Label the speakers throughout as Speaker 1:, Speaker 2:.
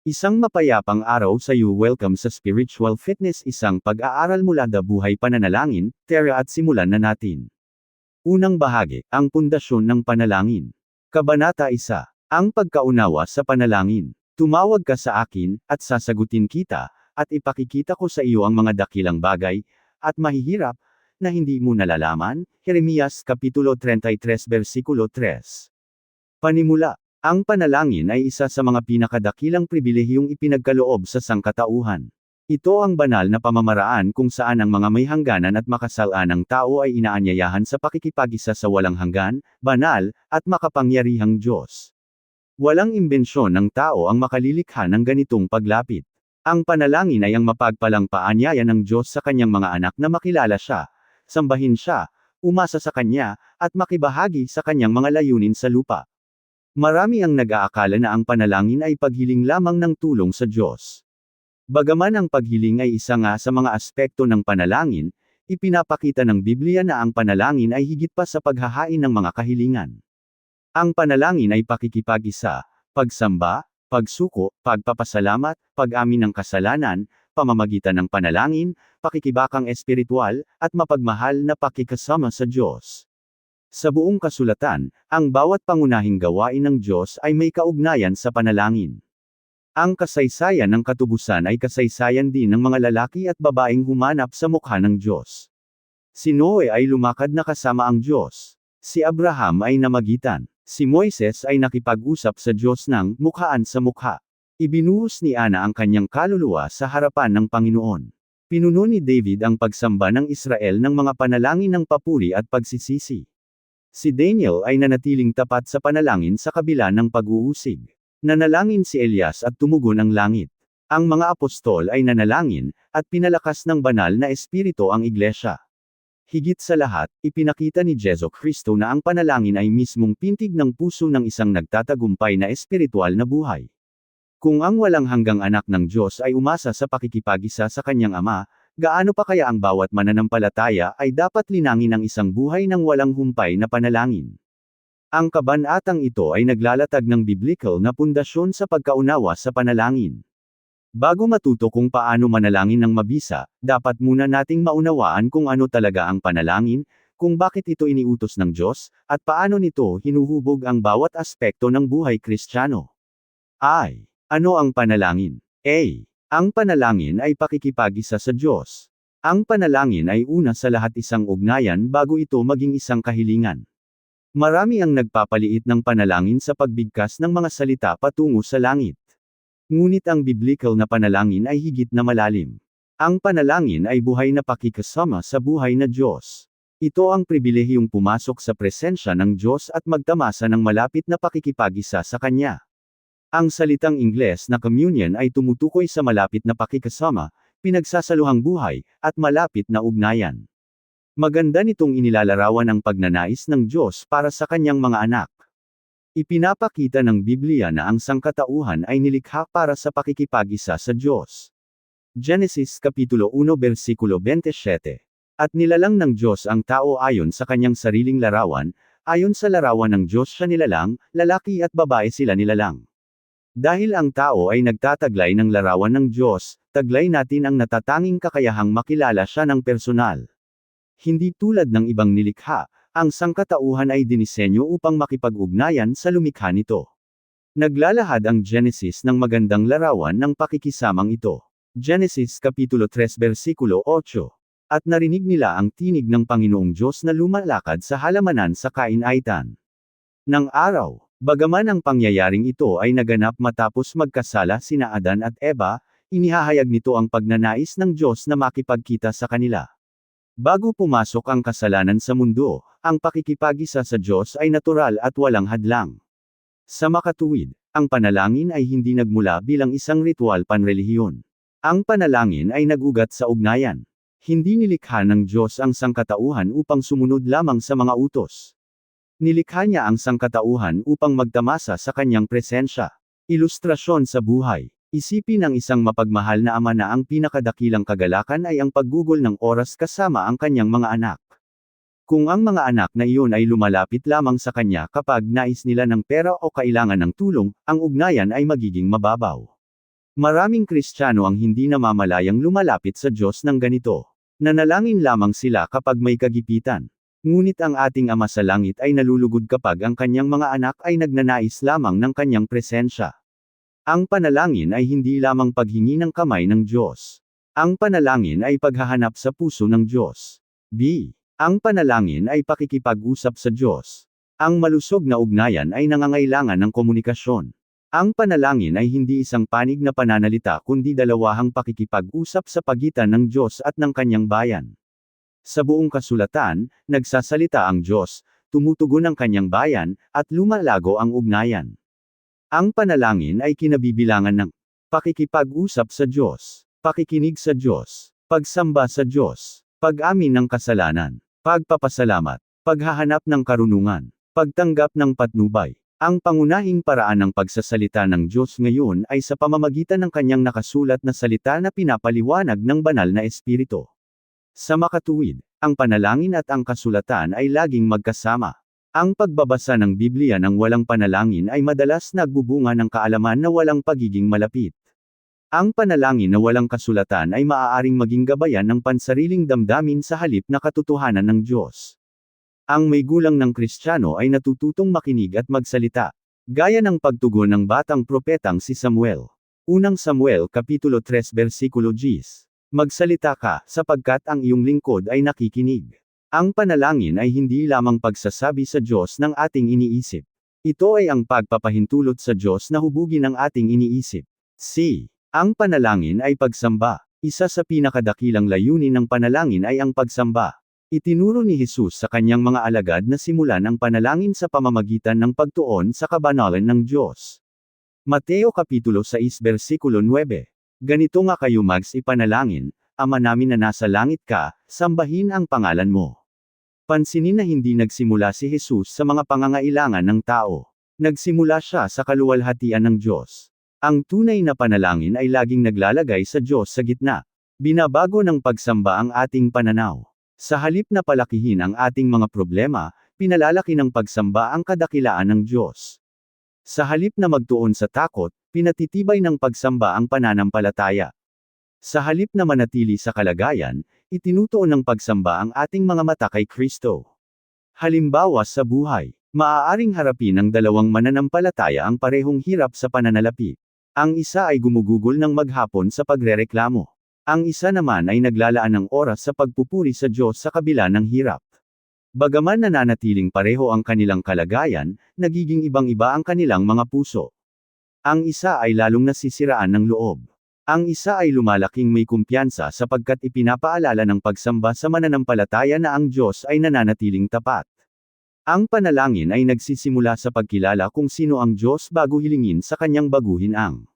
Speaker 1: Isang mapayapang araw sa iyo. Welcome sa Spiritual Fitness, isang pag-aaral mula sa buhay pananalangin. Tara at simulan na natin. Unang bahagi, ang pundasyon ng panalangin. Kabanata 1. Ang pagkaunawa sa panalangin. Tumawag ka sa akin, at sasagutin kita, at ipakikita ko sa iyo ang mga dakilang bagay, at mahihirap, na hindi mo nalalaman. Jeremias Kapitulo 33 versikulo 3. Panimula. Ang panalangin ay isa sa mga pinakadakilang pribilehiyong ipinagkaloob sa sangkatauhan. Ito ang banal na pamamaraan kung saan ang mga may hangganan at makasalanang tao ay inaanyayahan sa pakikipag-isa sa walang hanggan, banal, at makapangyarihang Diyos. Walang imbensyon ng tao ang makalilikha ng ganitong paglapit. Ang panalangin ay ang mapagpalang paanyaya ng Diyos sa kanyang mga anak na makilala siya, sambahin siya, umasa sa kanya, at makibahagi sa kanyang mga layunin sa lupa. Marami ang nag-aakala na ang panalangin ay paghiling lamang ng tulong sa Diyos. Bagaman ang paghiling ay isa nga sa mga aspekto ng panalangin, ipinapakita ng Biblia na ang panalangin ay higit pa sa paghahain ng mga kahilingan. Ang panalangin ay pakikipag-isa, pagsamba, pagsuko, pagpapasalamat, pag-amin ng kasalanan, pamamagitan ng panalangin, pakikibakang espiritual, at mapagmahal na pakikasama sa Diyos. Sa buong kasulatan, ang bawat pangunahing gawain ng Diyos ay may kaugnayan sa panalangin. Ang kasaysayan ng katubusan ay kasaysayan din ng mga lalaki at babaeng humanap sa mukha ng Diyos. Si Noe ay lumakad na kasama ang Diyos. Si Abraham ay namagitan. Si Moises ay nakipag-usap sa Diyos ng mukhaan sa mukha. Ibinuhos ni Ana ang kanyang kaluluwa sa harapan ng Panginoon. Pinuno ni David ang pagsamba ng Israel ng mga panalangin ng papuri at pagsisisi. Si Daniel ay nanatiling tapat sa panalangin sa kabila ng pag-uusig. Nanalangin si Elias at tumugon ang langit. Ang mga apostol ay nanalangin, at pinalakas ng banal na espiritu ang iglesia. Higit sa lahat, ipinakita ni Jesu Kristo na ang panalangin ay mismong pintig ng puso ng isang nagtatagumpay na espiritual na buhay. Kung ang walang hanggang anak ng Diyos ay umasa sa pakikipag-isa sa kanyang Ama, gaano pa kaya ang bawat mananampalataya ay dapat linangin ang isang buhay ng walang humpay na panalangin? Ang kabanatang ito ay naglalatag ng biblical na pundasyon sa pagkaunawa sa panalangin. Bago matuto kung paano manalangin ng mabisa, dapat muna nating maunawaan kung ano talaga ang panalangin, kung bakit ito iniutos ng Diyos, at paano nito hinuhubog ang bawat aspekto ng buhay Kristiyano. Ano ang panalangin? Ang panalangin ay pakikipag-isa sa Diyos. Ang panalangin ay una sa lahat isang ugnayan bago ito maging isang kahilingan. Marami ang nagpapaliit ng panalangin sa pagbigkas ng mga salita patungo sa langit. Ngunit ang biblical na panalangin ay higit na malalim. Ang panalangin ay buhay na pakikasama sa buhay na Diyos. Ito ang pribilehiyong pumasok sa presensya ng Diyos at magtamasa ng malapit na pakikipag-isa sa Kanya. Ang salitang Ingles na communion ay tumutukoy sa malapit na pakikasama, pinagsasaluhang buhay, at malapit na ugnayan. Maganda nitong inilalarawan ang pagnanais ng Diyos para sa kanyang mga anak. Ipinapakita ng Biblia na ang sangkatauhan ay nilikha para sa pakikipag-isa sa Diyos. Genesis Kapitulo 1 versikulo 27. At nilalang ng Diyos ang tao ayon sa kanyang sariling larawan, ayon sa larawan ng Diyos siya nilalang, lalaki at babae sila nilalang. Dahil ang tao ay nagtataglay ng larawan ng Diyos, taglay natin ang natatanging kakayahang makilala siya ng personal. Hindi tulad ng ibang nilikha, ang sangkatauhan ay dinisenyo upang makipag-ugnayan sa lumikha nito. Naglalahad ang Genesis ng magandang larawan ng pakikisamang ito. Genesis Kapitulo 3 versikulo 8. At narinig nila ang tinig ng Panginoong Diyos na lumalakad sa halamanan sa kainaitan ng araw. Bagaman ang pangyayaring ito ay naganap matapos magkasala sina Adan at Eva, inihahayag nito ang pagnanais ng Diyos na makipagkita sa kanila. Bago pumasok ang kasalanan sa mundo, ang pakikipag-isa sa Diyos ay natural at walang hadlang. Sa makatuwid, ang panalangin ay hindi nagmula bilang isang ritual panrelihiyon. Ang panalangin ay nagugat sa ugnayan. Hindi nilikha ng Diyos ang sangkatauhan upang sumunod lamang sa mga utos. Nilikha niya ang sangkatauhan upang magtamasa sa kanyang presensya. Ilustrasyon sa buhay. Isipin ang isang mapagmahal na ama na ang pinakadakilang kagalakan ay ang paggugol ng oras kasama ang kanyang mga anak. Kung ang mga anak na iyon ay lumalapit lamang sa kanya kapag nais nila ng pera o kailangan ng tulong, ang ugnayan ay magiging mababaw. Maraming Kristiyano ang hindi namamalayang lumalapit sa Diyos ng ganito. Nanalangin lamang sila kapag may kagipitan. Ngunit ang ating Ama sa Langit ay nalulugod kapag ang kanyang mga anak ay nagnanais lamang ng kanyang presensya. Ang panalangin ay hindi lamang paghingi ng kamay ng Diyos. Ang panalangin ay paghahanap sa puso ng Diyos. B. Ang panalangin ay pakikipag-usap sa Diyos. Ang malusog na ugnayan ay nangangailangan ng komunikasyon. Ang panalangin ay hindi isang panig na pananalita kundi dalawahang pakikipag-usap sa pagitan ng Diyos at ng kanyang bayan. Sa buong kasulatan, nagsasalita ang Diyos, tumutugon ang kanyang bayan, at lumalago ang ugnayan. Ang panalangin ay kinabibilangan ng pakikipag-usap sa Diyos, pakikinig sa Diyos, pagsamba sa Diyos, pag-amin ng kasalanan, pagpapasalamat, paghahanap ng karunungan, pagtanggap ng patnubay. Ang pangunahing paraan ng pagsasalita ng Diyos ngayon ay sa pamamagitan ng kanyang nakasulat na salita na pinapaliwanag ng banal na Espiritu. Sa makatuwid, ang panalangin at ang kasulatan ay laging magkasama. Ang pagbabasa ng Biblia ng walang panalangin ay madalas nagbubunga ng kaalaman na walang pagiging malapit. Ang panalangin na walang kasulatan ay maaaring maging gabayan ng pansariling damdamin sa halip na katotohanan ng Diyos. Ang may gulang ng Kristiyano ay natututong makinig at magsalita, gaya ng pagtugon ng batang propetang si Samuel. Unang Samuel Kapitulo 3 Versikulo 10. Magsalita ka, sapagkat ang iyong lingkod ay nakikinig. Ang panalangin ay hindi lamang pagsasabi sa Diyos ng ating iniisip. Ito ay ang pagpapahintulot sa Diyos na hubugin ang ating iniisip. C. Ang panalangin ay pagsamba. Isa sa pinakadakilang layunin ng panalangin ay ang pagsamba. Itinuro ni Jesus sa kanyang mga alagad na simulan ang panalangin sa pamamagitan ng pagtuon sa kabanalan ng Diyos. Mateo Kapitulo 6 Versikulo 9. Ganito nga kayo ipanalangin, Ama namin na nasa langit ka, sambahin ang pangalan mo. Pansinin na hindi nagsimula si Jesus sa mga pangangailangan ng tao. Nagsimula siya sa kaluwalhatian ng Diyos. Ang tunay na panalangin ay laging naglalagay sa Diyos sa gitna. Binabago ng pagsamba ang ating pananaw. Sa halip na palakihin ang ating mga problema, pinalalaki ng pagsamba ang kadakilaan ng Diyos. Sa halip na magtuon sa takot, pinatitibay ng pagsamba ang pananampalataya. Sa halip na manatili sa kalagayan, itinutuon ng pagsamba ang ating mga mata kay Kristo. Halimbawa sa buhay, maaaring harapin ng dalawang mananampalataya ang parehong hirap sa pananalapi. Ang isa ay gumugugol ng maghapon sa pagrereklamo. Ang isa naman ay naglalaan ng oras sa pagpupuri sa Diyos sa kabila ng hirap. Bagaman nananatiling pareho ang kanilang kalagayan, nagiging ibang-iba ang kanilang mga puso. Ang isa ay lalong nasisiraan ng loob. Ang isa ay lumalaking may kumpiyansa sapagkat ipinapaalala ng pagsamba sa mananampalataya na ang Diyos ay nananatiling tapat. Ang panalangin ay nagsisimula sa pagkilala kung sino ang Diyos bago hilingin sa kanyang baguhin ang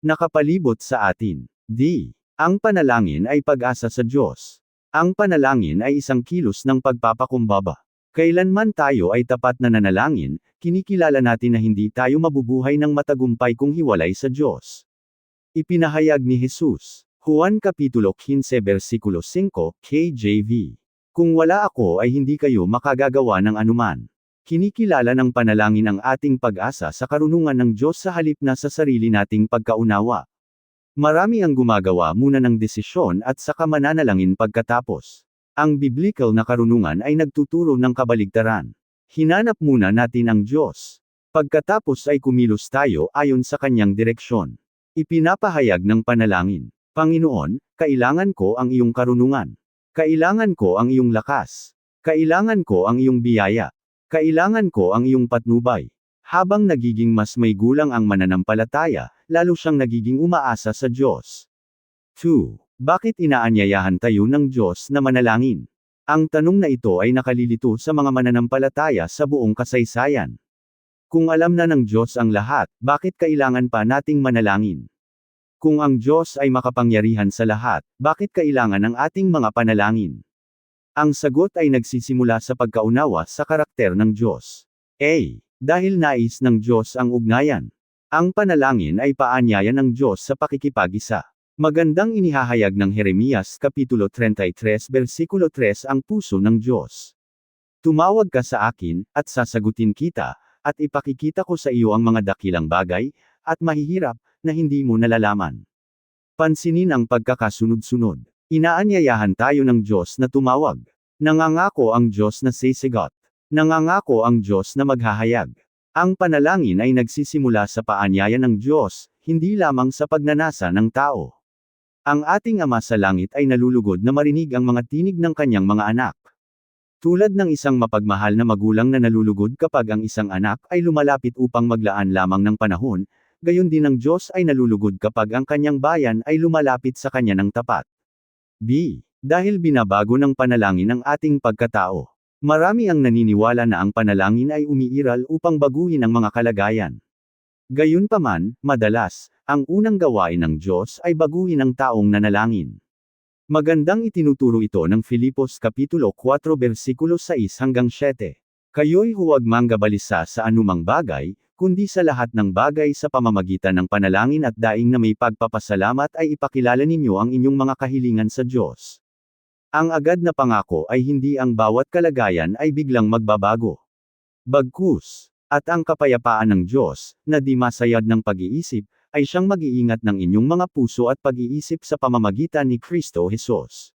Speaker 1: nakapalibot sa atin. D. Ang panalangin ay pag-asa sa Diyos. Ang panalangin ay isang kilos ng pagpapakumbaba. Kailanman tayo ay tapat na nanalangin, kinikilala natin na hindi tayo mabubuhay ng matagumpay kung hiwalay sa Diyos. Ipinahayag ni Jesus. Juan Kapitulo 15 Versikulo 5, KJV. Kung wala ako ay hindi kayo makagagawa ng anuman. Kinikilala ng panalangin ang ating pag-asa sa karunungan ng Diyos sa halip na sa sarili nating pagkaunawa. Marami ang gumagawa muna ng desisyon at saka mananalangin pagkatapos. Ang biblical na karunungan ay nagtuturo ng kabaligtaran. Hinanap muna natin ang Diyos. Pagkatapos ay kumilos tayo ayon sa kanyang direksyon. Ipinapahayag ng panalangin, Panginoon, kailangan ko ang iyong karunungan. Kailangan ko ang iyong lakas. Kailangan ko ang iyong biyaya. Kailangan ko ang iyong patnubay. Habang nagiging mas may gulang ang mananampalataya, lalo siyang nagiging umaasa sa Diyos. 2. Bakit inaanyayahan tayo ng Diyos na manalangin? Ang tanong na ito ay nakalilito sa mga mananampalataya sa buong kasaysayan. Kung alam na ng Diyos ang lahat, bakit kailangan pa nating manalangin? Kung ang Diyos ay makapangyarihan sa lahat, bakit kailangan ang ating mga panalangin? Ang sagot ay nagsisimula sa pagkaunawa sa karakter ng Diyos. A. Dahil nais ng Diyos ang ugnayan. Ang panalangin ay paanyaya ng Diyos sa pakikipag-isa. Magandang inihahayag ng Jeremias Kapitulo 33 Versikulo 3 ang puso ng Diyos. Tumawag ka sa akin, at sasagutin kita, at ipakikita ko sa iyo ang mga dakilang bagay, at mahihirap, na hindi mo nalalaman. Pansinin ang pagkakasunod-sunod. Inaanyayahan tayo ng Diyos na tumawag. Nangangako ang Diyos na sisigot. Nangangako ang Diyos na maghahayag. Ang panalangin ay nagsisimula sa paanyaya ng Diyos, hindi lamang sa pagnanasa ng tao. Ang ating Ama sa Langit ay nalulugod na marinig ang mga tinig ng kanyang mga anak. Tulad ng isang mapagmahal na magulang na nalulugod kapag ang isang anak ay lumalapit upang maglaan lamang ng panahon, gayon din ang Diyos ay nalulugod kapag ang kanyang bayan ay lumalapit sa kanya ng tapat. B. Dahil binabago ng panalangin ang ating pagkatao. Marami ang naniniwala na ang panalangin ay umiiral upang baguhin ang mga kalagayan. Gayunpaman, madalas, ang unang gawain ng Diyos ay baguhin ang taong nanalangin. Magandang itinuturo ito ng Filipos Kapitulo 4 versikulo 6 hanggang 7. Kayo'y huwag manggabalisa sa anumang bagay, kundi sa lahat ng bagay sa pamamagitan ng panalangin at daing na may pagpapasalamat ay ipakilala ninyo ang inyong mga kahilingan sa Diyos. Ang agad na pangako ay hindi ang bawat kalagayan ay biglang magbabago. Bagkus, at ang kapayapaan ng Diyos, na di masayad ng pag-iisip, ay siyang mag-iingat ng inyong mga puso at pag-iisip sa pamamagitan ni Kristo Jesus.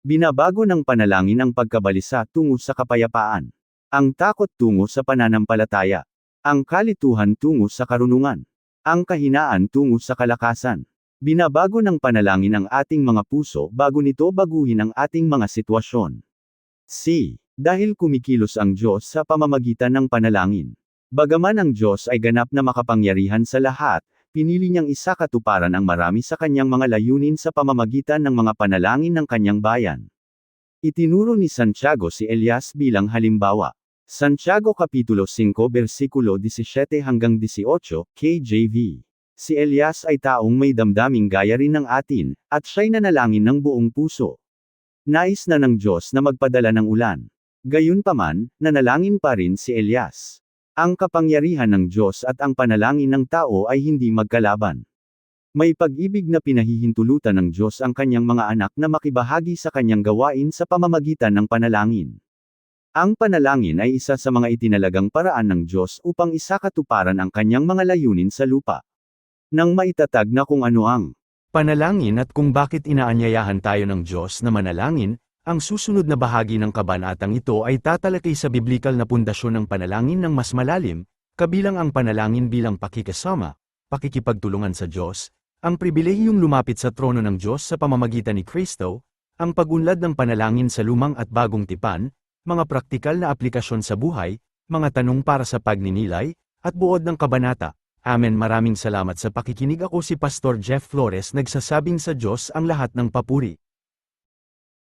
Speaker 1: Binabago ng panalangin ang pagkabalisa tungo sa kapayapaan. Ang takot tungo sa pananampalataya. Ang kalituhan tungo sa karunungan. Ang kahinaan tungo sa kalakasan. Binabago ng panalangin ang ating mga puso bago nito baguhin ang ating mga sitwasyon. C. Dahil kumikilos ang Diyos sa pamamagitan ng panalangin. Bagaman ang Diyos ay ganap na makapangyarihan sa lahat, pinili niyang isakatuparan ang marami sa kanyang mga layunin sa pamamagitan ng mga panalangin ng kanyang bayan. Itinuro ni Santiago si Elias bilang halimbawa. Santiago Kapitulo 5 versikulo 17 hanggang 18, KJV. Si Elias ay taong may damdaming gaya rin ng atin, at siya'y nanalangin ng buong puso. Nais na ng Diyos na magpadala ng ulan. Gayunpaman, nanalangin pa rin si Elias. Ang kapangyarihan ng Diyos at ang panalangin ng tao ay hindi magkalaban. May pag-ibig na pinahihintulutan ng Diyos ang kanyang mga anak na makibahagi sa kanyang gawain sa pamamagitan ng panalangin. Ang panalangin ay isa sa mga itinalagang paraan ng Diyos upang isakatuparan ang kanyang mga layunin sa lupa. Nang maitatag na kung ano ang panalangin at kung bakit inaanyayahan tayo ng Diyos na manalangin, ang susunod na bahagi ng kabanatang ito ay tatalakay sa biblikal na pundasyon ng panalangin ng mas malalim, kabilang ang panalangin bilang pakikasama, pakikipagtulungan sa Diyos, ang pribilehiyong lumapit sa trono ng Diyos sa pamamagitan ni Kristo, ang pag-unlad ng panalangin sa lumang at bagong tipan, mga praktikal na aplikasyon sa buhay, mga tanong para sa pagninilay, at buod ng kabanata. Amen. Maraming salamat sa pakikinig. Ako si Pastor Jeff Flores, nagsasabing sa Diyos ang lahat ng papuri.